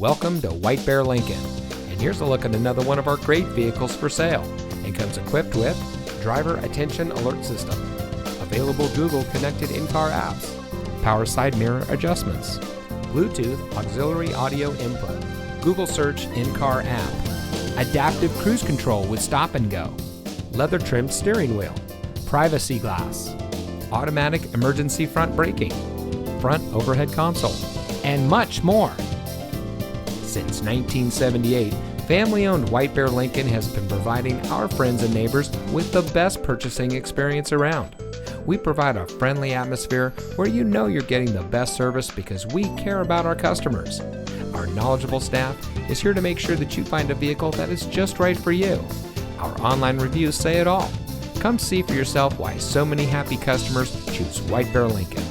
Welcome to White Bear Lincoln, and here's a look at another one of our great vehicles for sale, and comes equipped with driver attention alert system, available Google connected in-car apps, power side mirror adjustments, Bluetooth auxiliary audio input, Google search in-car app, adaptive cruise control with stop and go, leather trimmed steering wheel, privacy glass, automatic emergency front braking, front overhead console, and much more. Since 1978, family-owned White Bear Lincoln has been providing our friends and neighbors with the best purchasing experience around. We provide a friendly atmosphere where you know you're getting the best service because we care about our customers. Our knowledgeable staff is here to make sure that you find a vehicle that is just right for you. Our online reviews say it all. Come see for yourself why so many happy customers choose White Bear Lincoln.